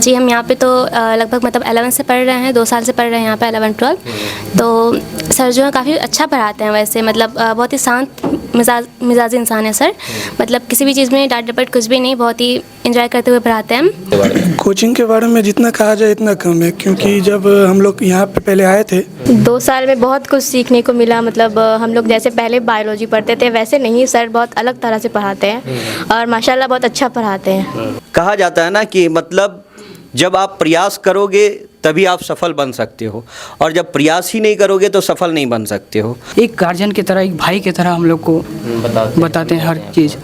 जी, हम यहाँ पे तो लगभग मतलब 11 से पढ़ रहे हैं, 2 साल से पढ़ रहे हैं यहाँ पे 11-12। तो सर जो है काफ़ी अच्छा पढ़ाते हैं वैसे, मतलब बहुत ही शांत मिजाजी इंसान है सर। मतलब किसी भी चीज़ में डांट डपट कुछ भी नहीं, बहुत ही एंजॉय करते हुए पढ़ाते हैं हम। कोचिंग के बारे में जितना कहा जाए इतना कम है, क्योंकि जब हम लोग यहाँ पे पहले आए थे 2 साल में बहुत कुछ सीखने को मिला। मतलब हम लोग जैसे पहले बायोलॉजी पढ़ते थे वैसे नहीं, सर बहुत अलग तरह से पढ़ाते हैं और माशाल्लाह बहुत अच्छा पढ़ाते हैं। कहा जाता है ना कि मतलब जब आप प्रयास करोगे तभी आप सफल बन सकते हो, और जब प्रयास ही नहीं करोगे तो सफल नहीं बन सकते हो। एक गार्जियन की तरह, एक भाई की तरह हम लोग को बताते हैं हर चीज़,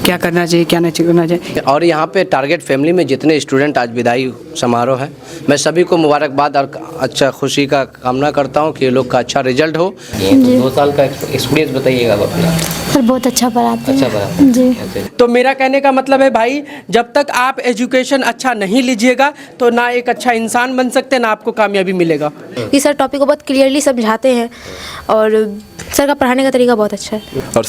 क्या करना चाहिए क्या नहीं करना चाहिए। और यहाँ पे टारगेट फैमिली में जितने स्टूडेंट आज विदाई समारोह है, मैं सभी को मुबारकबाद और अच्छा खुशी का कामना करता हूँ कि ये लोग का अच्छा रिजल्ट हो। 2 साल का एक्सपीरियंस बताइएगा आप अपना। सर बहुत अच्छा पढ़ाते अच्छा पढ़ाते हैं जी। तो मेरा कहने का मतलब है भाई, जब तक आप एजुकेशन अच्छा नहीं लीजिएगा तो ना एक अच्छा इंसान बन सकते, ना आपको कामयाबी मिलेगा। ये सर टॉपिक को बहुत क्लियरली समझाते हैं और सर का पढ़ाने का तरीका बहुत अच्छा है। और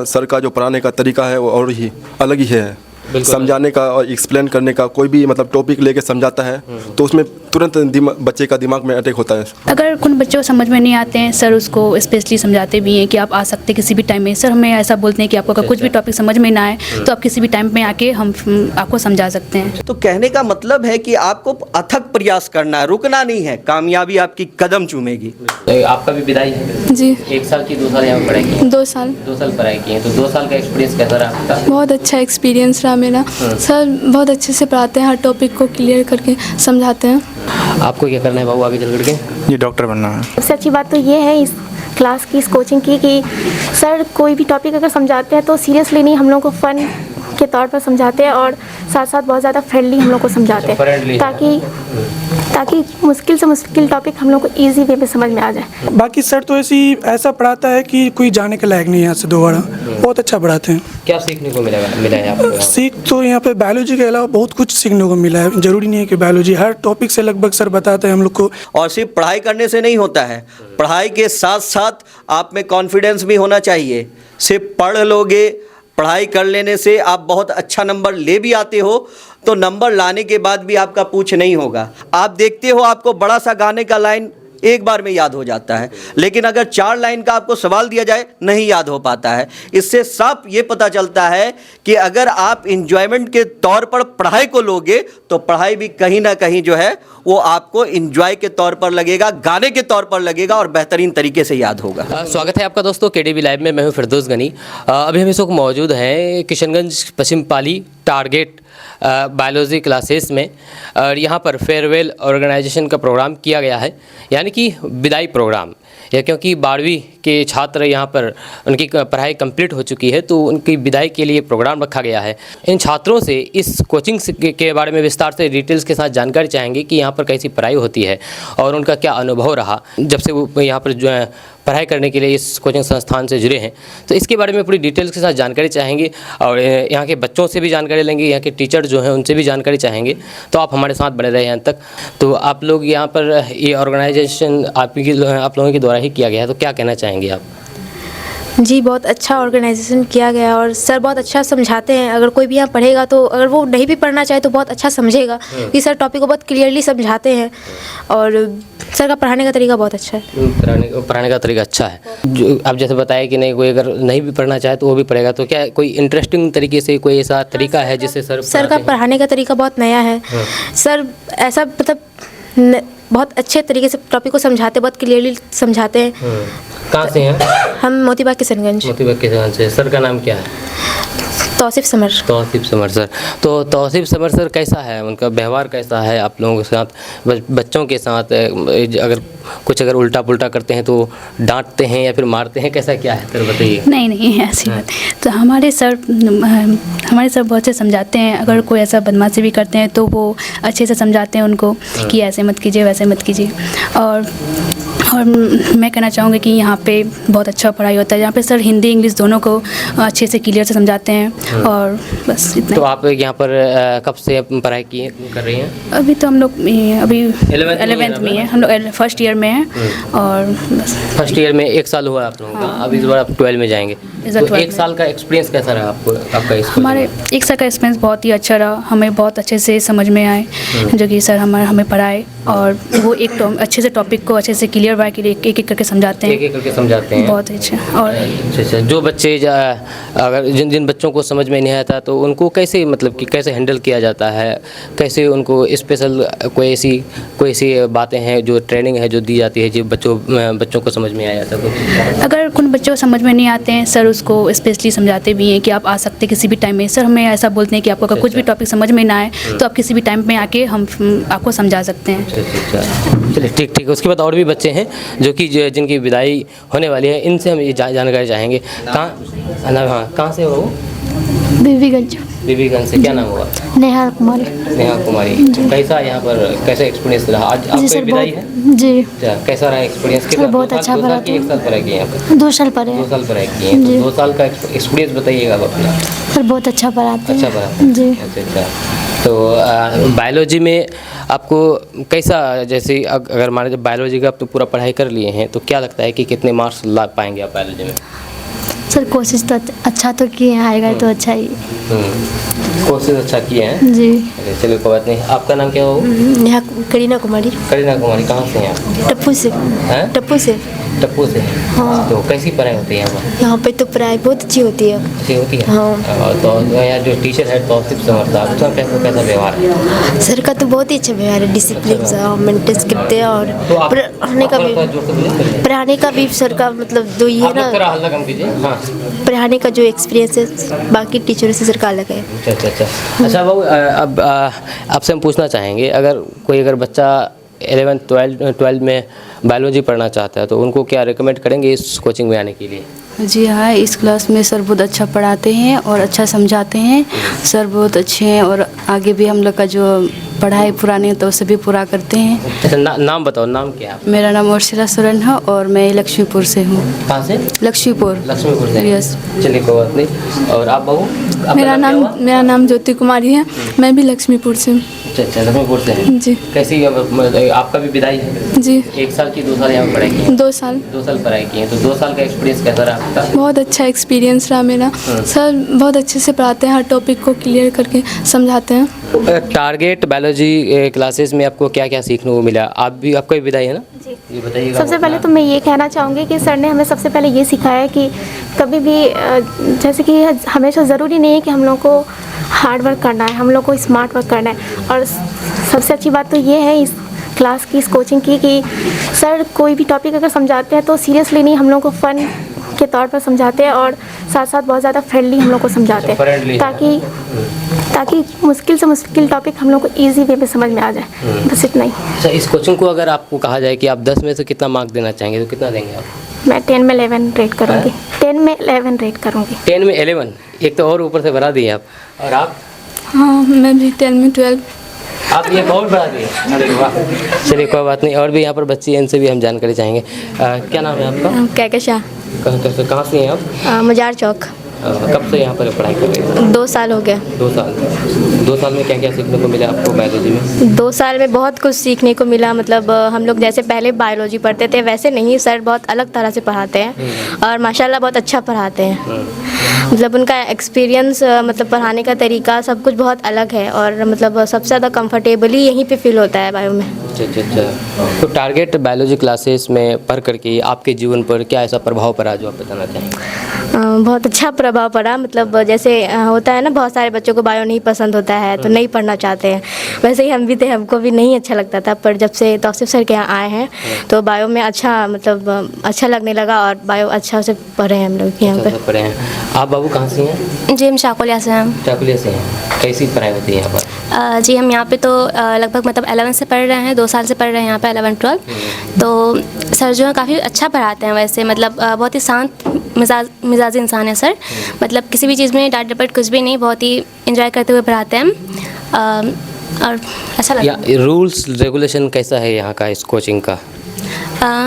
सर का जो पढ़ाने का तरीका है वो और ही अलग ही है। समझाने का और एक्सप्लेन करने का, कोई भी मतलब टॉपिक लेके समझाता है तो उसमें तुरंत बच्चे का दिमाग में अटैक होता है। अगर कुछ बच्चों को समझ में नहीं आते हैं, सर उसको स्पेशली समझाते भी हैं कि आप आ सकते हैं किसी भी टाइम में। सर हमें ऐसा बोलते हैं कि आपको अगर कुछ भी टॉपिक समझ में ना आए तो आप किसी भी टाइम में आके हम आपको समझा सकते हैं। तो कहने का मतलब है कि आपको अथक प्रयास करना है, रुकना नहीं है, कामयाबी आपकी कदम चूमेगी। तो आपका भी विदाई है जी। 1 साल की 2 साल यहाँ पढ़ाई की? 2 साल। 2 साल पढ़ाई की है। तो 2 साल का एक्सपीरियंस कैसा रहा आपका? बहुत अच्छा एक्सपीरियंस रहा मेरा। सर बहुत अच्छे से पढ़ाते हैं, हर टॉपिक को क्लियर करके समझाते हैं। आपको क्या करना है बाबू आगे चल करके? ये डॉक्टर बनना है। सबसे अच्छी बात तो ये है इस क्लास की, इस कोचिंग की, कि सर कोई भी टॉपिक अगर समझाते हैं तो सीरियसली नहीं, हम लोग को फन के तौर पर समझाते हैं और साथ साथ बहुत ज़्यादा फ्रेंडली हम लोग को समझाते हैं, ताकि मुश्किल से मुश्किल टॉपिक हम लोग को ईजी वे में समझ में आ जाए। बाकी सर तो ऐसा पढ़ाता है कि कोई जाने के लायक नहीं है यहाँ से दोबारा। बहुत अच्छा पढ़ाते हैं। क्या सीखने को मिला है आपको? सीख तो यहाँ पे बायोलॉजी के अलावा बहुत कुछ सीखने को मिला है। जरूरी नहीं है कि बायोलॉजी, हर टॉपिक से लगभग सर बताते हैं हम लोग को। और सिर्फ पढ़ाई करने से नहीं होता है, पढ़ाई के साथ साथ आप में कॉन्फिडेंस भी होना चाहिए। सिर्फ पढ़ लोगे, पढ़ाई कर लेने से आप बहुत अच्छा नंबर ले भी आते हो तो नंबर लाने के बाद भी आपका पूछ नहीं होगा। आप देखते हो आपको बड़ा सा गाने का लाइन एक बार में याद हो जाता है, लेकिन अगर 4 लाइन का आपको सवाल दिया जाए नहीं याद हो पाता है। इससे साफ ये पता चलता है कि अगर आप इंजॉयमेंट के तौर पर पढ़ाई को लोगे तो पढ़ाई भी कहीं ना कहीं जो है वो आपको इंजॉय के तौर पर लगेगा, गाने के तौर पर लगेगा और बेहतरीन तरीके से याद होगा। स्वागत है आपका दोस्तों KDB लाइव में। मैं हूं फिरदौस गनी। अभी हम इस वक्त मौजूद हैं किशनगंज पश्चिम पाली टारगेट बायोलॉजी क्लासेस में, और यहाँ पर फेयरवेल ऑर्गेनाइजेशन का प्रोग्राम किया गया है, यानी कि विदाई प्रोग्राम। या क्योंकि 12वीं के छात्र यहाँ पर उनकी पढ़ाई कंप्लीट हो चुकी है तो उनकी विदाई के लिए प्रोग्राम रखा गया है। इन छात्रों से इस कोचिंग के बारे में विस्तार से डिटेल्स के साथ जानकारी चाहेंगे कि यहाँ पर कैसी पढ़ाई होती है और उनका क्या अनुभव रहा जब से वो यहाँ पर जो है पढ़ाई करने के लिए इस कोचिंग संस्थान से जुड़े हैं। तो इसके बारे में पूरी डिटेल्स के साथ जानकारी चाहेंगे और यहाँ के बच्चों से भी जानकारी लेंगे, यहाँ के टीचर जो हैं उनसे भी जानकारी चाहेंगे। तो आप हमारे साथ बने रहे अंत तक। तो आप लोग यहाँ पर ये ऑर्गेनाइजेशन आप लोगों के द्वारा ही किया गया है, तो क्या कहना चाहेंगे आप? जी, बहुत अच्छा ऑर्गेनाइजेशन किया गया और सर बहुत अच्छा समझाते हैं। अगर कोई भी यहाँ पढ़ेगा तो अगर वो नहीं भी पढ़ना चाहे तो बहुत अच्छा समझेगा, कि सर टॉपिक को बहुत क्लियरली समझाते हैं और सर का पढ़ाने का तरीका बहुत अच्छा है। पढ़ाने का तरीका अच्छा है। जो आप जैसे बताया कि नहीं, कोई अगर नहीं भी पढ़ना चाहे तो वो भी पढ़ेगा, तो क्या कोई इंटरेस्टिंग तरीके से कोई ऐसा तरीका है जिससे सर का पढ़ाने का तरीका बहुत नया है। सर ऐसा मतलब बहुत अच्छे तरीके से टॉपिक को समझाते, बहुत क्लियरली समझाते हैं। कहाँ से हैं? हम मोतीबाग किशनगंज। मोतीबाग किशनगंज से। सर का नाम क्या है? तौसीफ समर। तौसीफ समर सर। तो तौसीफ समर सर कैसा है, उनका व्यवहार कैसा है आप लोगों के साथ, बच्चों के साथ? अगर उल्टा पुल्टा करते हैं तो डांटते हैं या फिर मारते हैं, कैसा क्या है सर बताइए? नहीं ऐसी बात। तो हमारे सर बहुत अच्छे समझाते हैं। अगर कोई ऐसा बदमाशी भी करते हैं तो वो अच्छे से समझाते हैं उनको कि ऐसे मत कीजिए वैसे मत कीजिए। और मैं कहना चाहूँगी कि यहाँ पे बहुत अच्छा पढ़ाई होता है। यहाँ पे सर हिंदी इंग्लिश दोनों को अच्छे से क्लियर से समझाते हैं और बस इतना। तो आप यहाँ पर कब से पढ़ाई कर रही हैं? अभी तो हम लोग अभी 11th में हैं, हम लोग फर्स्ट ईयर में हैं और बस। फर्स्ट ईयर में 1 साल हुआ आप लोगों का, अब इस बार आप 12 में जाएंगे। इज़ तो एक साल का एक्सपीरियंस कैसा रहा आपको, आपका इस हमारे एक साल का एक्सपीरियंस बहुत ही अच्छा रहा, हमें बहुत अच्छे से समझ में आए जो कि सर हमें पढ़ाए, और वो अच्छे से टॉपिक को अच्छे से क्लियर बाय के एक एक करके समझाते हैं, एक करके समझाते हैं बहुत अच्छा। और अच्छा, जो बच्चे अगर जिन बच्चों को समझ में नहीं आता तो उनको कैसे, मतलब कि कैसे हैंडल किया जाता है, कैसे उनको स्पेशल कोई ऐसी बातें हैं जो ट्रेनिंग है जो दी जाती है जो बच्चों को समझ में आ जाता है? अगर कुछ बच्चों को समझ में नहीं आते हैं, सर उसको स्पेशली समझाते भी हैं कि आप आ सकते किसी भी टाइम में। सर हमें ऐसा बोलते हैं कि आपको अगर कुछ भी टॉपिक समझ में ना आए तो आप किसी भी टाइम में आके हम आपको समझा सकते हैं। चलिए ठीक। उसके बाद और भी बच्चे हैं जो कि जिनकी विदाई होने वाली है, इनसे हम ये जानकारी चाहेंगे। कहाँ से हो? बीबीगंज से। क्या नाम हुआ? नेहा कुमारी। नेहा कुमारी, कैसा यहाँ पर कैसा एक्सपीरियंस रहा आज? आपकी विदाई है जी। कैसा रहा एक्सपीरियंस? सर बहुत अच्छा पढ़ा। 1 साल पढ़ाई की यहाँ पर? 2 साल पढ़े। 2 साल पढ़ाई की है, तो 2 साल का एक्सपीरियंस बताइएगा आप अपना। सर बहुत अच्छा पढ़ाते हैं। अच्छा पढ़ाते हैं जी। अच्छा। तो बायोलॉजी में आपको कैसा, जैसे अगर मान लीजिए बायोलॉजी का आप तो पूरा पढ़ाई कर लिए हैं, तो क्या लगता है कि कितने मार्क्स ला पाएंगे आप बायोलॉजी में? सर कोशिश तो अच्छा तो किए हैं, आएगा तो अच्छा ही। कोशिश अच्छा किए हैं जी। चलिए कोई बात नहीं। आपका नाम क्या हो? नेहा करीना कुमारी। करीना कुमारी, कहाँ से हैं आप? टप्पू से। हैं? टप्पू से। हाँ। तो कैसी पढ़ाई होती है यहाँ पे? तो पढ़ाई बहुत अच्छी होती है। अच्छी होती है? हाँ। तो यहाँ जो टीचर है तौसीफ समर साहब, उसका कैसा व्यवहार है? सर का तो बहुत ही अच्छा व्यवहार है, डिसिप्लिन से मेंटेन करते हैं, और पढ़ाने का भी सर का मतलब दो ये ना, पढ़ाने का जो एक्सपीरियंस है बाकी टीचरों से सर का अलग है। अच्छा बाबू, अब आपसे हम पूछना चाहेंगे, अगर बच्चा 11th-12 में बायोलॉजी पढ़ना चाहता है तो उनको क्या रिकमेंड करेंगे इस कोचिंग में आने के लिए? जी हाँ, इस क्लास में सर बहुत अच्छा पढ़ाते हैं और अच्छा समझाते हैं। सर बहुत अच्छे हैं और आगे भी हम लोग का जो पढ़ाई पुरानी है तो उसे भी पूरा करते हैं। अच्छा, नाम बताओ, नाम क्या है? मेरा नाम अर्शिला सोरेन है और मैं लक्ष्मीपुर से हूँ। कहाँ से? लक्ष्मीपुर से। यस। चलिए कोई बात नहीं। और आप बहू? मेरा नाम ज्योति कुमारी है, मैं भी लक्ष्मीपुर से हूँ। अच्छा, लक्ष्मीपुर से हैं जी। कैसी आपका भी विदाई है? जी। 1 साल की 2 साल यहाँ पढ़ाई की है? 2 साल। 2 साल पढ़ाई की है, तो 2 साल का एक्सपीरियंस कैसा रहा आपका? बहुत अच्छा एक्सपीरियंस रहा मेरा। सर बहुत अच्छे से पढ़ाते हैं, हर टॉपिक को क्लियर करके समझाते हैं। टारगेट बायोलॉजी क्लासेस में आपको क्या क्या सीखने को मिला? आपका भी विदाई है ना जी। ये बताइएगा। सबसे पहले तो मैं ये कहना चाहूँगी कि सर ने हमें सबसे पहले ये सिखाया कि कभी भी जैसे कि हमेशा ज़रूरी नहीं है कि हम लोग को हार्ड वर्क करना है, हम लोग को स्मार्ट वर्क करना है। और सबसे अच्छी बात तो ये है इस क्लास की, इस कोचिंग की, कि सर कोई भी टॉपिक अगर समझाते हैं तो सीरियसली नहीं, हम लोग को फ़न के तौर पर समझाते हैं और साथ साथ बहुत ज़्यादा फ्रेंडली हम लोग को समझाते हैं, ताकि मुश्किल से मुश्किल टॉपिक हम लोग को ईजी वे में समझ में आ जाए। बस इतना ही। अच्छा, इस कोचिंग को अगर आपको कहा जाए कि आप 10 में से कितना मार्क देना चाहेंगे तो कितना देंगे आप? मैं 10 में 11 रेट करूँगी। 10 में 11 रेट करूँगी। 10 में 11, एक तो और ऊपर से बढ़ा दिए आप। और आप? हाँ, मैं भी 10 में 12। आप ये बहुत बढ़ा दिए। अरे वाह, चलिए कोई बात नहीं। और भी यहाँ पर बच्ची हैं, इनसे भी हम जानकारी चाहेंगे। क्या नाम है आपका? कैकेशा। कहाँ से हैं आप? मजार चौक। कब से यहाँ पर पढ़ाई कर रहे हैं? 2 साल हो गया। 2 साल में क्या क्या सीखने को मिला आपको बायोलॉजी में? 2 साल में बहुत कुछ सीखने को मिला। मतलब हम लोग जैसे पहले बायोलॉजी पढ़ते थे वैसे नहीं, सर बहुत अलग तरह से पढ़ाते हैं और माशाल्लाह बहुत अच्छा पढ़ाते हैं। मतलब उनका एक्सपीरियंस, मतलब पढ़ाने का तरीका सब कुछ बहुत अलग है और मतलब सबसे ज़्यादा कंफर्टेबली यहीं पे फील होता है बायो में। अच्छा। तो टारगेट बायोलॉजी क्लासेस में पढ़ करके आपके जीवन पर क्या ऐसा प्रभाव पड़ा जो आप बताना चाहेंगे? बहुत अच्छा प्रभाव पड़ा। मतलब जैसे होता है ना, बहुत सारे बच्चों को बायो नहीं पसंद होता है तो नहीं पढ़ना चाहते हैं, वैसे ही हम भी थे, हमको भी नहीं अच्छा लगता था। पर जब से तौसीफ सर के यहाँ आए हैं तो बायो में अच्छा लगने लगा और बायो अच्छा से पढ़े हैं हम लोग यहाँ पे। पढ़े हैं। आप बाबू कहाँ से हैं? जी हम चाकुलिया से हैं। चाकुलिया से हैं। कैसी पढ़ाई होती है यहाँ पर? जी हम यहाँ पे तो लगभग मतलब 11 से पढ़ रहे हैं, 2 साल से पढ़ रहे हैं यहाँ पे 11-12। तो सर जो है काफ़ी अच्छा पढ़ाते हैं वैसे, मतलब बहुत ही शांत मिजाजी इंसान है सर। मतलब किसी भी चीज़ में डांट डपट कुछ भी नहीं, बहुत ही एंजॉय करते हुए पढ़ाते हैं और अच्छा लगता है। रूल्स रेगुलेशन कैसा है यहाँ का इस कोचिंग का?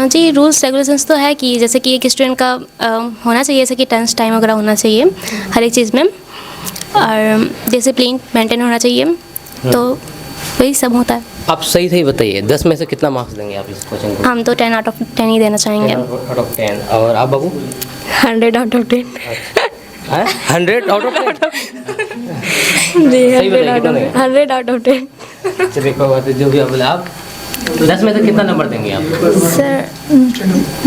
जी रूल्स रेगुलेशंस तो है कि जैसे कि एक स्टूडेंट का होना चाहिए, जैसे कि टेंस टाइम वगैरह होना चाहिए हर एक चीज़ में, और डिसिप्लिन मेंटेन होना चाहिए। तो वही सब होता है। आप सही सही बताइए, 10 में से कितना मार्क्स देंगे आप इस कोचिंग को? हम तो 10 आउट ऑफ 10 ही देना चाहेंगे। 10 out of 10। और आप बाबू? 100 आउट ऑफ 10। 100 out of 10? जी, सही बताइए, 100 आउट ऑफ 10। चलिए कोई बात नहीं, जो भी आप बोले। आप 10 में से कितना नंबर देंगे आप? सर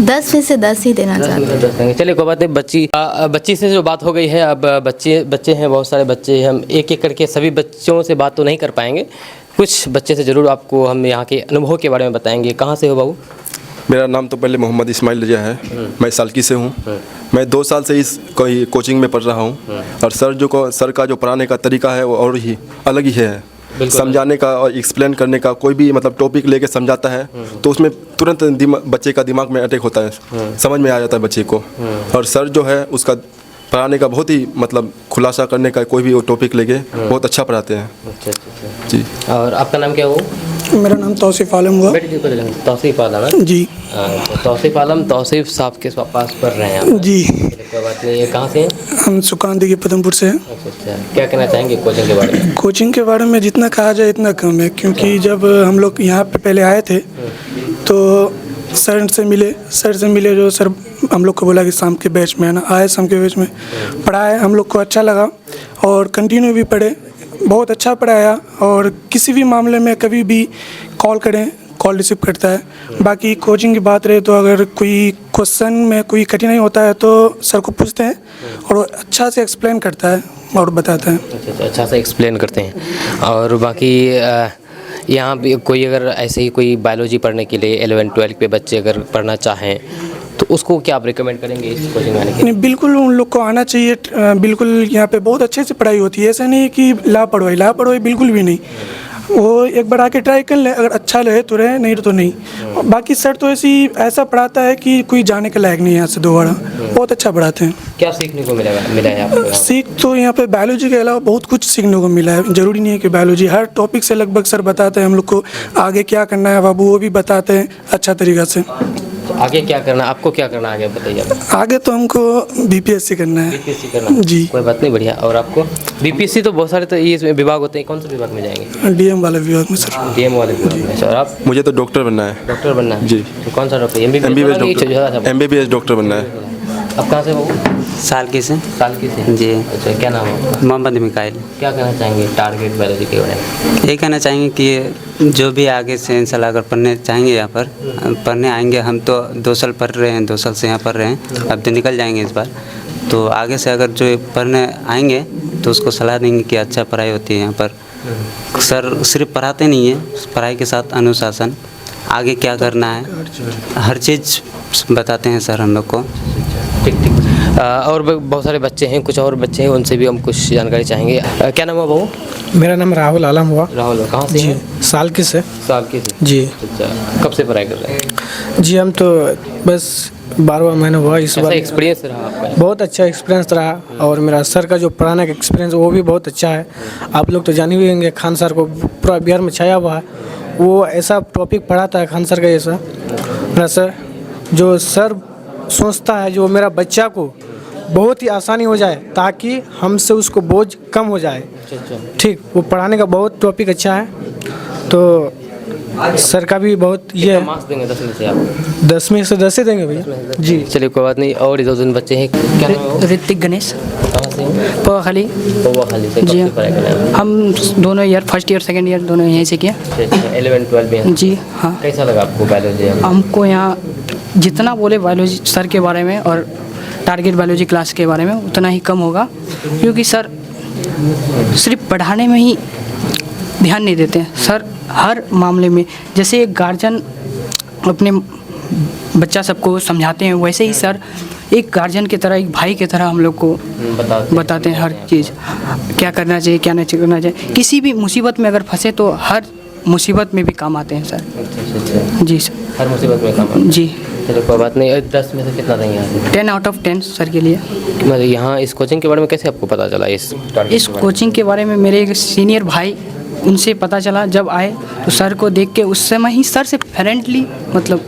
10 में से 10 ही देना 10 चाहते में से 10 देंगे। चलिए कोई बात नहीं। बच्ची से जो बात हो गई है, अब बच्चे हैं, बहुत सारे बच्चे हैं, हम एक एक करके सभी बच्चों से बात तो नहीं कर पाएंगे। कुछ बच्चे से ज़रूर आपको हम यहाँ के अनुभव के बारे में बताएंगे। कहाँ से हो बाबू? मेरा नाम तो पहले मोहम्मद इस्माइल रजा है। मैं सालकी से हूँ। मैं 2 साल से इस कोई कोचिंग में पढ़ रहा हूँ। और सर का जो पढ़ाने का तरीका है वो और ही अलग ही है। समझाने का और एक्सप्लेन करने का, कोई भी मतलब टॉपिक लेके समझाता है तो उसमें तुरंत बच्चे का दिमाग में अटैक होता है, समझ में आ जाता है बच्चे को। और सर जो है उसका पढ़ाने का बहुत ही मतलब खुलासा करने का, कोई भी वो टॉपिक लेके बहुत अच्छा पढ़ाते हैं। अच्छा जी। और आपका नाम क्या हो? मेरा नाम तौसीफ आलम हुआ। तौसीफ आलम जी। तौसीफ आलम, तौसीफ साहब के पास पढ़ रहे हैं आप? जी। कोई बात नहीं। ये कहाँ से हैं? हम सुकांदी के पदमपुर से हैं। अच्छा। क्या कहना चाहेंगे कोचिंग के बारे में? कोचिंग के बारे में जितना कहा जाए इतना कम है, क्योंकि जब हम लोग यहाँ पे पहले आए थे तो सर से मिले जो सर हम लोग को बोला कि शाम के बैच में है ना, आए शाम के बैच में पढ़ाए, हम लोग को अच्छा लगा और कंटिन्यू भी पढ़े, बहुत अच्छा पढ़ाया। और किसी भी मामले में कभी भी कॉल करें, कॉल रिसीव करता है। बाकी कोचिंग की बात रहे तो अगर कोई क्वेश्चन में कोई कठिनाई होता है तो सर को पूछते हैं और वो अच्छा से एक्सप्लेन करता है और बताता है। अच्छा से एक्सप्लेन करते हैं। और बाकी यहाँ भी कोई अगर ऐसे ही कोई बायोलॉजी पढ़ने के लिए 11-12 के बच्चे अगर पढ़ना चाहें तो उसको क्या आप रिकमेंड करेंगे इस कोचिंग में आने के लिए? नहीं, बिल्कुल उन लोग को आना चाहिए। बिल्कुल यहाँ पे बहुत अच्छे से पढ़ाई होती है। ऐसा नहीं है कि लापरवाही बिल्कुल भी नहीं। वो एक बार आके ट्राई कर ले, अगर अच्छा लगे तो रहे, नहीं तो नहीं। बाकी सर तो ऐसा पढ़ाता है कि कोई जाने के लायक नहीं है यहाँ से दोबारा। बहुत अच्छा पढ़ाते हैं। क्या सीखने को मिला है आपको? सीख तो यहाँ पे बायोलॉजी के अलावा बहुत कुछ सीखने को मिला है। ज़रूरी नहीं है कि बायोलॉजी, हर टॉपिक से लगभग सर बताते हैं हम लोग को आगे क्या करना है बाबू, वो भी बताते हैं अच्छा तरीक़ा से। आगे क्या करना है आपको? क्या करना है आगे बताइए। आगे तो हमको बीपीएससी करना है। बीपीएससी करना है जी। कोई बात नहीं, बढ़िया। और आपको? बीपीएससी तो बहुत सारे तो ये विभाग होते हैं, कौन से विभाग में जाएंगे? डीएम वाले विभाग में सर। डीएम वाले विभाग में। और आप? मुझे तो डॉक्टर बनना है। डॉक्टर बनना है जी। तो कौन सा डॉक्टर? एमबीबीएस डॉक्टर बनना है। अब कहाँ से हो? सालकी से। सालकी से जी। अच्छा, क्या नाम है? मोहम्मद मिकाइल। क्या कहना चाहेंगे टारगेट बायोलॉजी के बारे में? यही कहना चाहेंगे कि जो भी आगे से इंशाल्लाह अगर पढ़ने चाहेंगे, यहाँ पर पढ़ने आएंगे, हम तो 2 साल पढ़ रहे हैं, 2 साल से यहाँ पढ़ रहे हैं, अब तो निकल जाएंगे इस बार। तो आगे से अगर जो पढ़ने आएंगे तो उसको सलाह देंगे कि अच्छा पढ़ाई होती है यहाँ पर। सर सिर्फ पढ़ाते नहीं है, पढ़ाई के साथ अनुशासन, आगे क्या करना है, हर चीज़ बताते हैं सर हम लोग को। ठीक। और बहुत सारे बच्चे हैं, कुछ और बच्चे हैं, उनसे भी हम कुछ जानकारी चाहेंगे। क्या नाम है बाबू? मेरा नाम राहुल आलम हुआ। राहुल, कहाँ से हैं? सालकी से। सालकी से जी। अच्छा, कब से पढ़ाई कर रहे हैं? जी हम तो बस 12वां महीना हुआ इस बार। एक्सपीरियंस रहा आपका? बहुत अच्छा एक्सपीरियंस रहा। और मेरा सर का जो पढ़ाने का एक्सपीरियंस वो भी बहुत अच्छा है। आप लोग तो जान ही होंगे, खान सर को पूरा बिहार में छाया हुआ है। वो ऐसा टॉपिक पढ़ाता है खान सर का जैसा। मेरा सर जो सर सोचता है जो मेरा बच्चा को बहुत ही आसानी हो जाए ताकि हमसे उसको बोझ कम हो जाए। ठीक, वो पढ़ाने का बहुत टॉपिक अच्छा है। तो सर का भी बहुत ये है। मार्क्स देंगे 10 में से आप? 10 में से 10 ही देंगे भैया जी। चलिए कोई बात नहीं। और 2 बच्चे हैं, क्या नाम है? ऋतिक गणेश। कहाँ से? पोहा खाली से। जी। कब से पढ़ाई कर रहे हैं? हम दोनों year, first year second year दोनों यहीं से किया। 11-12 में? जी हाँ। कैसा लगा आपको बायोलॉजी? हमको यहाँ जितना बोले बायोलॉजी सर के बारे में और टारगेट बायोलॉजी क्लास के बारे में उतना ही कम होगा, क्योंकि सर सिर्फ पढ़ाने में ही ध्यान नहीं देते हैं। सर हर मामले में, जैसे एक गार्जियन अपने बच्चा सबको समझाते हैं, वैसे ही सर एक गार्जियन की तरह, एक भाई की तरह हम लोग को बताते हैं हर चीज़, क्या करना चाहिए, क्या नहीं करना चाहिए। किसी भी मुसीबत में अगर फंसे तो हर मुसीबत में भी काम आते हैं सर। जी सर, हर मुसीबत में काम? जी। चलो कोई बात नहीं। 10 में से कितना देंगे यहाँ? 10 आउट ऑफ 10 सर के लिए। मतलब यहाँ इस कोचिंग के बारे में कैसे आपको पता चला? इस कोचिंग के बारे में मेरे एक सीनियर भाई, उनसे पता चला। जब आए तो सर को देख के उस समय ही सर से फ्रेंडली, मतलब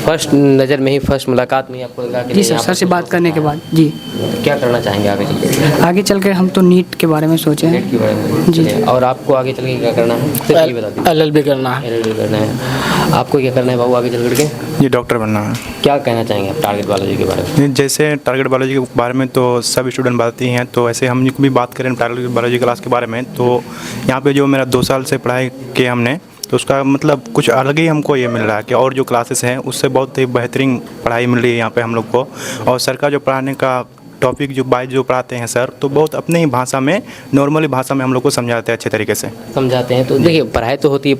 फर्स्ट नज़र में ही, फर्स्ट मुलाकात में ही आपको लगा कि जी नहीं, सर, यहाँ सर से पर बात करने के बाद जी। तो क्या करना चाहेंगे आगे चल के? आगे चल कर हम तो नीट के बारे में सोचे हैं। नीट के बारे में जी। चलिए, और आपको आगे चल के क्या करना है? सिर्फ ये बता दीजिए। LLB करना है। LLB करना है। आपको क्या करना है बाबू आगे चल करके? जी डॉक्टर बनना है। क्या कहना चाहेंगे आप टारगेट बायोलॉजी के बारे में? जैसे टारगेट बायोलॉजी के बारे में तो सब स्टूडेंट बताते हैं, तो ऐसे हम भी बात करें टारगेट बायोलॉजी क्लास के बारे में, तो यहाँ पे जो मेरा 2 साल से पढ़ाई किया हमने, तो उसका मतलब कुछ अलग ही हमको ये मिल रहा है कि और जो क्लासेस हैं उससे बहुत ही बेहतरीन पढ़ाई मिल रही है यहाँ पे हम लोग को। और सर का जो पढ़ाने का टॉपिक जो जो पढ़ाते हैं सर, तो बहुत अपने ही भाषा में, नॉर्मली भाषा में हम लोग को समझाते हैं अच्छे तरीके से समझाते हैं। तो देखिए पढ़ाई तो होती है,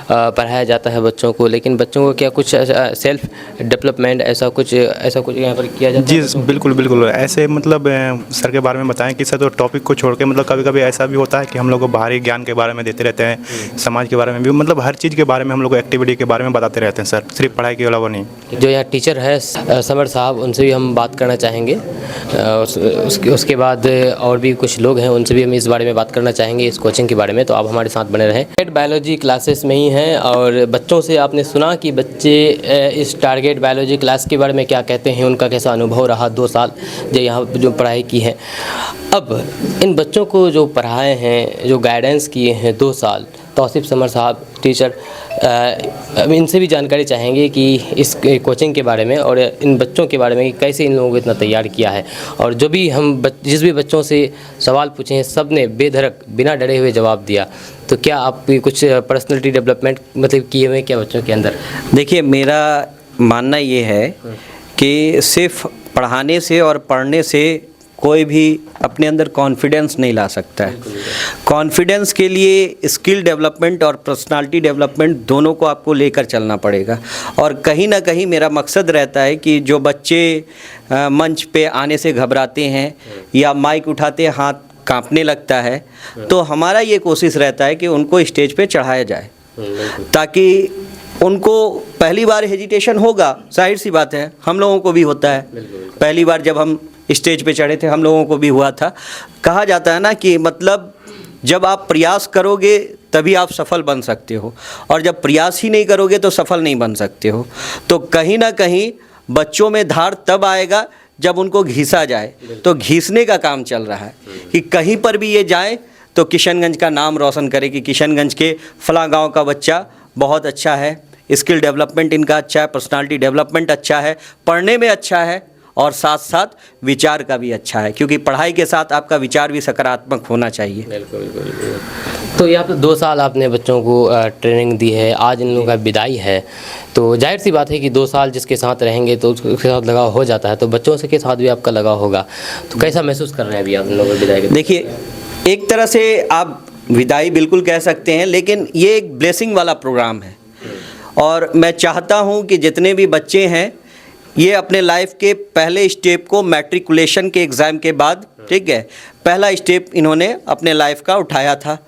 पढ़ाया जाता है बच्चों को, लेकिन बच्चों को क्या कुछ सेल्फ डेवलपमेंट ऐसा कुछ यहाँ पर किया जाता है? जी बिल्कुल बिल्कुल। ऐसे मतलब सर के बारे में बताएं कि सर तो टॉपिक को छोड़ के मतलब कभी कभी ऐसा भी होता है कि हम लोग को बाहरी ज्ञान के बारे में देते रहते हैं, समाज के बारे में भी, मतलब हर चीज़ के बारे में हम लोग को एक्टिविटी के बारे में बताते रहते हैं सर, सिर्फ पढ़ाई के अलावा नहीं। जो यहाँ टीचर है समर साहब, उनसे भी हम बात करना चाहेंगे। उसके बाद और भी कुछ लोग हैं, उनसे भी हम इस बारे में बात करना चाहेंगे, इस कोचिंग के बारे में। तो आप हमारे साथ बने रहें। टारगेट बायोलॉजी क्लासेस में ही हैं और बच्चों से आपने सुना कि बच्चे इस टारगेट बायोलॉजी क्लास के बारे में क्या कहते हैं, उनका कैसा अनुभव रहा 2 साल जो यहाँ जो पढ़ाई की है। अब इन बच्चों को जो पढ़ाए हैं, जो गाइडेंस किए हैं 2 साल, तौसीफ समर साहब टीचर, अब इनसे भी जानकारी चाहेंगे कि इस कोचिंग के बारे में और इन बच्चों के बारे में कि कैसे इन लोगों को इतना तैयार किया है। और जो भी हम जिस भी बच्चों से सवाल पूछे हैं, सब ने बेधड़क बिना डरे हुए जवाब दिया। तो क्या आप कुछ पर्सनैलिटी डेवलपमेंट मतलब किए हुए क्या बच्चों के अंदर? देखिए मेरा मानना ये है कि सिर्फ पढ़ाने से और पढ़ने से कोई भी अपने अंदर कॉन्फिडेंस नहीं ला सकता है। कॉन्फिडेंस के लिए स्किल डेवलपमेंट और पर्सनालिटी डेवलपमेंट दोनों को आपको लेकर चलना पड़ेगा। और कहीं ना कहीं मेरा मकसद रहता है कि जो बच्चे मंच पे आने से घबराते हैं या माइक उठाते हाथ कांपने लगता है, तो हमारा ये कोशिश रहता है कि उनको स्टेज पे चढ़ाया जाए, ताकि उनको पहली बार हेजिटेशन होगा, जाहिर सी बात है, हम लोगों को भी होता है। पहली बार जब हम स्टेज पे चढ़े थे हम लोगों को भी हुआ था। कहा जाता है ना कि मतलब जब आप प्रयास करोगे तभी आप सफल बन सकते हो, और जब प्रयास ही नहीं करोगे तो सफल नहीं बन सकते हो। तो कहीं ना कहीं बच्चों में धार तब आएगा जब उनको घिसा जाए। तो घिसने का काम चल रहा है कि कहीं पर भी ये जाए तो किशनगंज का नाम रोशन करे कि किशनगंज के फलां गाँव का बच्चा बहुत अच्छा है, स्किल डेवलपमेंट इनका अच्छा है, पर्सनालिटी डेवलपमेंट अच्छा है, पढ़ने में अच्छा है और साथ साथ विचार का भी अच्छा है, क्योंकि पढ़ाई के साथ आपका विचार भी सकारात्मक होना चाहिए। बिल्कुल बिल्कुल। तो यहाँ पे 2 साल आपने बच्चों को ट्रेनिंग दी है, आज इन लोगों का विदाई है, तो जाहिर सी बात है कि 2 साल जिसके साथ रहेंगे तो उसके साथ लगाव हो जाता है, तो बच्चों से के साथ भी आपका लगाव होगा। तो कैसा महसूस कर रहे हैं अभी आप इन लोगों को विदाई के? देखिए एक तरह से आप विदाई बिल्कुल कह सकते हैं, लेकिन ये एक ब्लेसिंग वाला प्रोग्राम है। और मैं चाहता हूँ कि जितने भी बच्चे हैं ये अपने लाइफ के पहले स्टेप को मैट्रिकुलेशन के एग्ज़ाम के बाद, ठीक है, पहला स्टेप इन्होंने अपने लाइफ का उठाया था,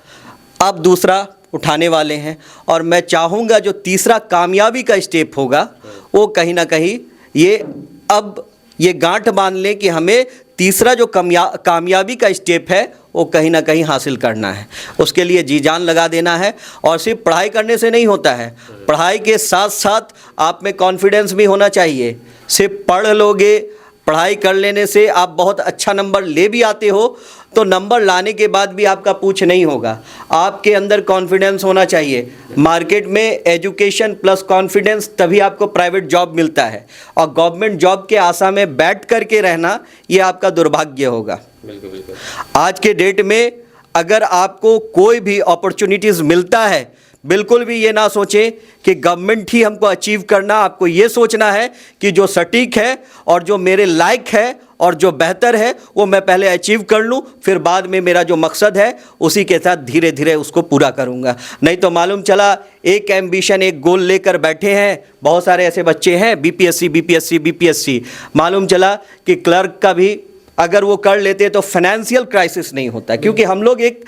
अब दूसरा उठाने वाले हैं। और मैं चाहूँगा जो तीसरा कामयाबी का स्टेप होगा वो कहीं ना कहीं ये गांठ बांध लें कि हमें तीसरा जो कामयाबी का स्टेप है वो कहीं ना कहीं हासिल करना है। उसके लिए जी जान लगा देना है। और सिर्फ पढ़ाई करने से नहीं होता है, पढ़ाई के साथ साथ आप में कॉन्फिडेंस भी होना चाहिए। सिर्फ पढ़ लोगे, पढ़ाई कर लेने से आप बहुत अच्छा नंबर ले भी आते हो तो नंबर लाने के बाद भी आपका पूछ नहीं होगा, आपके अंदर कॉन्फिडेंस होना चाहिए। मार्केट में एजुकेशन प्लस कॉन्फिडेंस तभी आपको प्राइवेट जॉब मिलता है, और गवर्नमेंट जॉब के आशा में बैठ करके रहना ये आपका दुर्भाग्य होगा। बिल्कुल बिल्कुल। आज के डेट में अगर आपको कोई भी अपॉर्चुनिटीज़ मिलता है, बिल्कुल भी ये ना सोचें कि गवर्नमेंट ही हमको अचीव करना। आपको ये सोचना है कि जो सटीक है और जो मेरे लायक है और जो बेहतर है वो मैं पहले अचीव कर लूँ, फिर बाद में मेरा जो मकसद है उसी के साथ धीरे धीरे उसको पूरा करूँगा। नहीं तो मालूम चला एक एम्बिशन, एक गोल लेकर बैठे हैं। बहुत सारे ऐसे बच्चे हैं बीपीएससी, मालूम चला कि क्लर्क का भी अगर वो कर लेते तो फाइनेंशियल क्राइसिस नहीं होता, क्योंकि हम लोग एक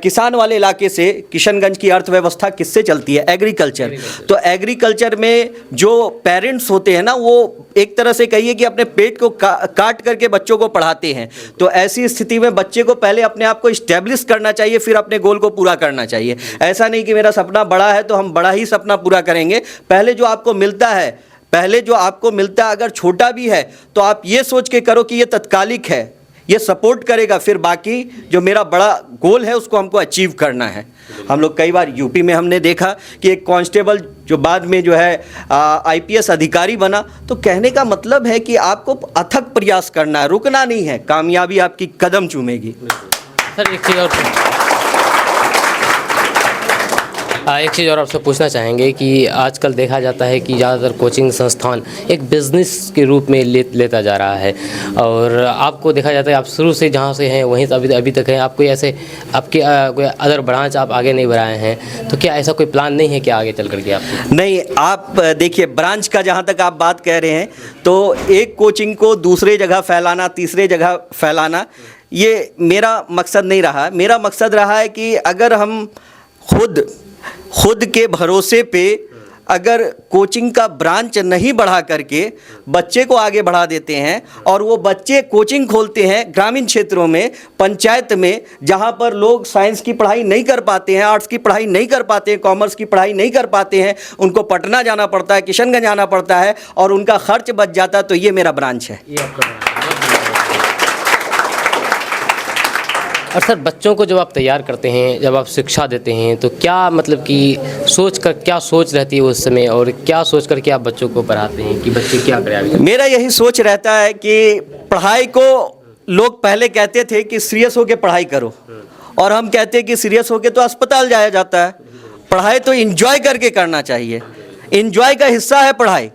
किसान वाले इलाके से, किशनगंज की अर्थव्यवस्था किससे चलती है? एग्रीकल्चर। तो एग्रीकल्चर में जो पेरेंट्स होते हैं ना, वो एक तरह से कहिए कि अपने पेट को काट करके बच्चों को पढ़ाते हैं। तो ऐसी स्थिति में बच्चे को पहले अपने आप को इस्टेब्लिश करना चाहिए, फिर अपने गोल को पूरा करना चाहिए। ऐसा नहीं कि मेरा सपना बड़ा है तो हम बड़ा ही सपना पूरा करेंगे। पहले जो आपको मिलता है, पहले जो आपको मिलता है अगर छोटा भी है तो आप ये सोच के करो कि ये तत्कालिक है, ये सपोर्ट करेगा, फिर बाकी जो मेरा बड़ा गोल है उसको हमको अचीव करना है। हम लोग कई बार यूपी में हमने देखा कि एक कांस्टेबल जो बाद में जो है आईपीएस अधिकारी बना, तो कहने का मतलब है कि आपको अथक प्रयास करना है, रुकना नहीं है, कामयाबी आपकी कदम चूमेगी। सर एक चीज़ और आपसे पूछना चाहेंगे कि आजकल देखा जाता है कि ज़्यादातर कोचिंग संस्थान एक बिज़नेस के रूप में लेता जा रहा है, और आपको देखा जाता है आप शुरू से जहाँ से हैं वहीं से अभी तक हैं, आप कोई ऐसे आपके कोई अदर ब्रांच आप आगे नहीं बढ़ाए हैं, तो क्या ऐसा कोई प्लान नहीं है कि आगे चल करके आप? नहीं, आप देखिए ब्रांच का जहाँ तक आप बात कह रहे हैं, तो एक कोचिंग को दूसरे जगह फैलाना, तीसरे जगह फैलाना, ये मेरा मकसद नहीं रहा। मेरा मकसद रहा है कि अगर हम खुद के भरोसे पे अगर कोचिंग का ब्रांच नहीं बढ़ा करके बच्चे को आगे बढ़ा देते हैं, और वो बच्चे कोचिंग खोलते हैं ग्रामीण क्षेत्रों में, पंचायत में, जहाँ पर लोग साइंस की पढ़ाई नहीं कर पाते हैं, आर्ट्स की पढ़ाई नहीं कर पाते हैं, कॉमर्स की पढ़ाई नहीं कर पाते हैं, उनको पटना जाना पड़ता है, किशनगंज जाना पड़ता है, और उनका खर्च बच जाता है, तो ये मेरा ब्रांच है। और सर बच्चों को जब आप तैयार करते हैं, जब आप शिक्षा देते हैं, तो क्या मतलब कि क्या सोच रहती है उस समय, और क्या सोच करके आप बच्चों को पढ़ाते हैं कि बच्चे क्या करें आगे? मेरा यही सोच रहता है कि पढ़ाई को लोग पहले कहते थे कि सीरियस होकर पढ़ाई करो, और हम कहते हैं कि सीरियस होकर तो अस्पताल जाया जाता है। पढ़ाई तो एंजॉय करके करना चाहिए, एंजॉय का हिस्सा है पढ़ाई,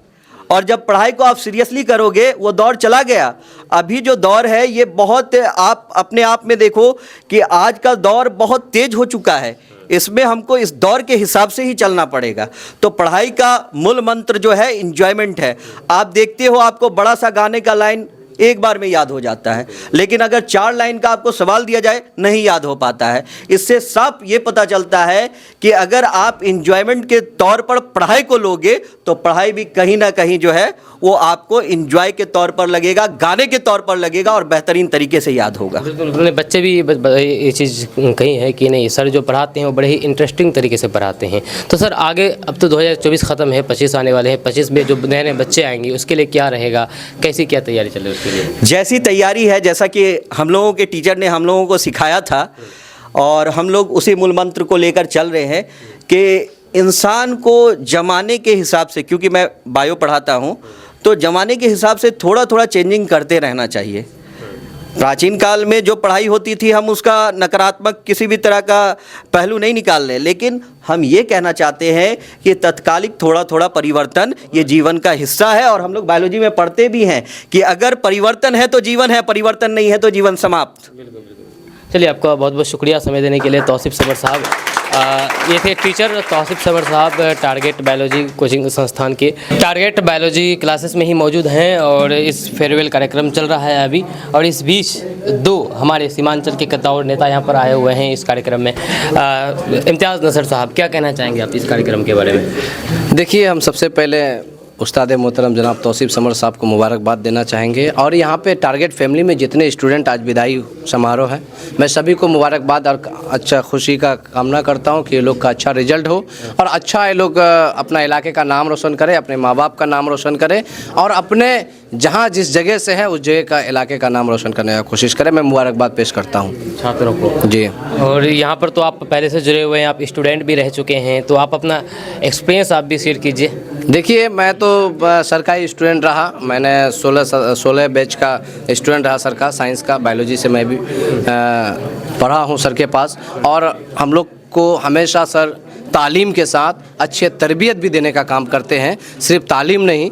और जब पढ़ाई को आप सीरियसली करोगे वो दौर चला गया। अभी जो दौर है ये बहुत, आप अपने आप में देखो कि आज का दौर बहुत तेज हो चुका है, इसमें हमको इस दौर के हिसाब से ही चलना पड़ेगा। तो पढ़ाई का मूल मंत्र जो है एंजॉयमेंट है। आप देखते हो आपको बड़ा सा गाने का लाइन एक बार में याद हो जाता है, लेकिन अगर 4 लाइन का आपको सवाल दिया जाए नहीं याद हो पाता है। इससे साफ ये पता चलता है कि अगर आप एंजॉयमेंट के तौर पर पढ़ाई को लोगे तो पढ़ाई भी कहीं ना कहीं जो है वो आपको एंजॉय के तौर पर लगेगा, गाने के तौर पर लगेगा, और बेहतरीन तरीके से याद होगा। बिल्कुल, बच्चे भी ये चीज़ कही है कि नहीं सर जो पढ़ाते हैं वो बड़े ही इंटरेस्टिंग तरीके से पढ़ाते हैं। तो सर आगे अब तो 2024 ख़त्म है, 25 आने वाले हैं, 25 में जो नए नए बच्चे आएंगे उसके लिए क्या रहेगा, कैसी क्या तैयारी चल रही है उसके लिए? जैसी तैयारी है, जैसा कि हम लोगों के टीचर ने हम लोगों को सिखाया था, और हम लोग उसी मूल मंत्र को लेकर चल रहे हैं कि इंसान को ज़माने के हिसाब से, क्योंकि मैं बायो पढ़ाता हूँ, तो ज़माने के हिसाब से थोड़ा थोड़ा चेंजिंग करते रहना चाहिए। प्राचीन काल में जो पढ़ाई होती थी हम उसका नकारात्मक किसी भी तरह का पहलू नहीं निकाल रहे, लेकिन हम ये कहना चाहते हैं कि तत्कालिक थोड़ा थोड़ा परिवर्तन ये जीवन का हिस्सा है, और हम लोग बायोलॉजी में पढ़ते भी हैं कि अगर परिवर्तन है तो जीवन है, परिवर्तन नहीं है तो जीवन समाप्त। चलिए, आपका बहुत बहुत शुक्रिया समय देने के लिए तौसीफ समर साहब। ये थे टीचर तौसीफ समर साहब, टारगेट बायोलॉजी कोचिंग संस्थान के टारगेट बायोलॉजी क्लासेस में ही मौजूद हैं, और इस फेयरवेल कार्यक्रम चल रहा है अभी, और इस बीच 2 हमारे सीमांचल के कद्दावर नेता यहाँ पर आए हुए हैं इस कार्यक्रम में। इम्तियाज़ नसर साहब, क्या कहना चाहेंगे आप इस कार्यक्रम के बारे में? देखिए, हम सबसे पहले उस्ताद मोहतरम जनाब तौसीफ समर साहब को मुबारकबाद देना चाहेंगे, और यहाँ पे टारगेट फैमिली में जितने स्टूडेंट आज विदाई समारोह है, मैं सभी को मुबारकबाद और अच्छा खुशी का कामना करता हूँ कि ये लोग का अच्छा रिजल्ट हो, और अच्छा ये लोग अपना इलाके का नाम रोशन करें, अपने माँ बाप का नाम रोशन करें, और अपने जहाँ जिस जगह से है उस जगह का इलाके का नाम रोशन करने की कोशिश करें। मैं मुबारकबाद पेश करता हूँ छात्रों को जी। और यहाँ पर तो आप पहले से जुड़े हुए हैं, आप स्टूडेंट भी रह चुके हैं, तो आप अपना एक्सपीरियंस आप भी शेयर कीजिए। देखिए, मैं तो सरकारी स्टूडेंट रहा, मैंने 16 बैच का स्टूडेंट रहा सरकार साइंस का, बायोलॉजी से मैं भी पढ़ा हूँ सर के पास, और हम लोग को हमेशा सर तालीम के साथ अच्छी तरबियत भी देने का काम करते हैं। सिर्फ तालीम नहीं,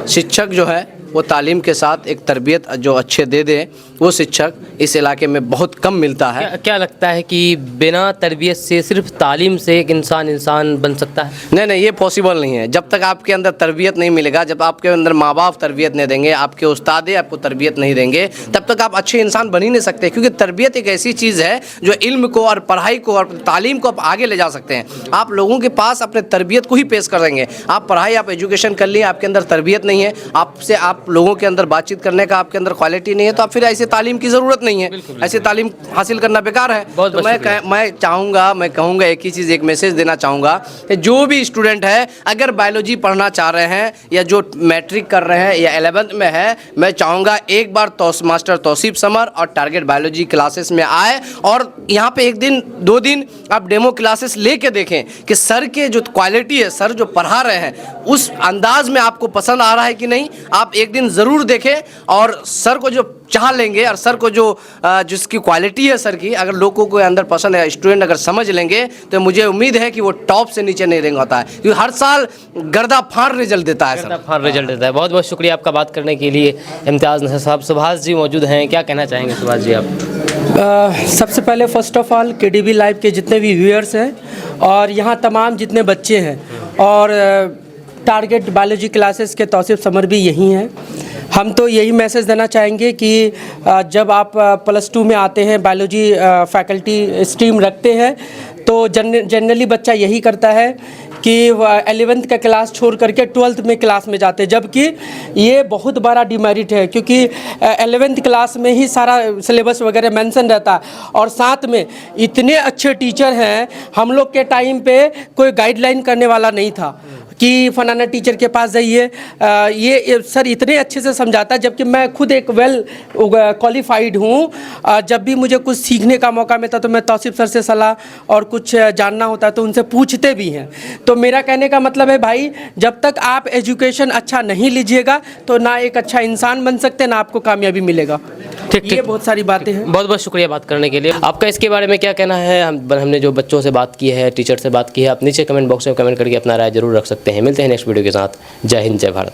शिक्षक जो है वो तालीम के साथ एक तरबियत जो अच्छे दे दें, वो शिक्षक इस इलाके में बहुत कम मिलता है। क्या लगता है कि बिना तरबियत से, सिर्फ तालीम से एक इंसान बन सकता है? नहीं, ये पॉसिबल नहीं है। जब तक आपके अंदर तरबियत नहीं मिलेगा, जब आपके अंदर माँ बाप तरबियत नहीं देंगे, आपके उस्ताद आपको तरबियत नहीं देंगे, तब तक आप अच्छे इंसान बन ही नहीं सकते। क्योंकि तरबियत एक ऐसी चीज़ है जो इल्म को और पढ़ाई को और तालीम को आप आगे ले जा सकते हैं। आप लोगों के पास अपने तरबियत को ही पेश कर देंगे। आप पढ़ाई, आप एजुकेशन कर लिए, आपके अंदर तरबियत नहीं है, आपसे आप आप लोगों के अंदर बातचीत करने का आपके अंदर क्वालिटी नहीं है तो आप फिर ऐसे तालीम की ज़रूरत नहीं है, ऐसे तालीम हासिल करना बेकार है। तो मैं चाहूँगा, मैं कहूँगा एक ही चीज़, एक मैसेज देना चाहूँगा कि जो भी स्टूडेंट है अगर बायोलॉजी पढ़ना चाह रहे हैं या जो मैट्रिक कर रहे हैं या 11th में है, मैं चाहूँगा एक बार मास्टर तौसीफ समर और टारगेट बायोलॉजी क्लासेस में आए और यहाँ पे 1 दिन 2 दिन आप डेमो क्लासेस लेके देखें कि सर के जो क्वालिटी है, सर जो पढ़ा रहे हैं उस अंदाज में आपको पसंद आ रहा है कि नहीं। आप 1 दिन ज़रूर देखें और सर को जो चाह लेंगे और सर को जो जिसकी क्वालिटी है सर की, अगर लोगों को अंदर पसंद है, स्टूडेंट अगर समझ लेंगे तो मुझे उम्मीद है कि वो टॉप से नीचे नहीं रेंग होता है, क्योंकि हर साल गर्दा फाड़ रिजल्ट देता है। गर्दा फाड़ रिजल्ट देता है। बहुत बहुत शुक्रिया आपका बात करने के लिए इम्तियाज़ नसर साहब। सुभाष जी मौजूद हैं, क्या कहना चाहेंगे सुभाष जी आप? सबसे पहले first of all KDB live के जितने भी व्यूअर्स हैं और यहाँ तमाम जितने बच्चे हैं और टारगेट बायोलॉजी क्लासेस के तौसीफ समर भी यही हैं, हम तो यही मैसेज देना चाहेंगे कि जब आप +2 में आते हैं, बायोलॉजी फैकल्टी स्ट्रीम रखते हैं, तो जनरली बच्चा यही करता है कि 11th का क्लास छोड़ करके 12th में क्लास में जाते हैं, जबकि ये बहुत बड़ा डिमेरिट है, क्योंकि 11th क्लास में ही सारा सिलेबस वगैरह मेंशन रहता है और साथ में इतने अच्छे टीचर हैं। हम लोग के टाइम पे कोई गाइडलाइन करने वाला नहीं था कि फलाना टीचर के पास जाइए, ये सर इतने अच्छे से समझाता है, जबकि मैं खुद एक वेल क्वालिफाइड हूँ। जब भी मुझे कुछ सीखने का मौका मिलता तो मैं तौसीफ सर से सलाह और कुछ जानना होता है तो उनसे पूछते भी हैं। तो मेरा कहने का मतलब है भाई, जब तक आप एजुकेशन अच्छा नहीं लीजिएगा तो ना एक अच्छा इंसान बन सकते, ना आपको कामयाबी मिलेगा। ठीक, ये बहुत सारी बातें हैं। बहुत बहुत शुक्रिया बात करने के लिए। आपका इसके बारे में क्या कहना है? हमने जो बच्चों से बात की है, टीचर से बात की है, आप नीचे कमेंट बॉक्स में कमेंट करके अपना राय जरूर रख सकते हैं। मिलते हैं नेक्स्ट वीडियो के साथ। जय हिंद, जय भारत।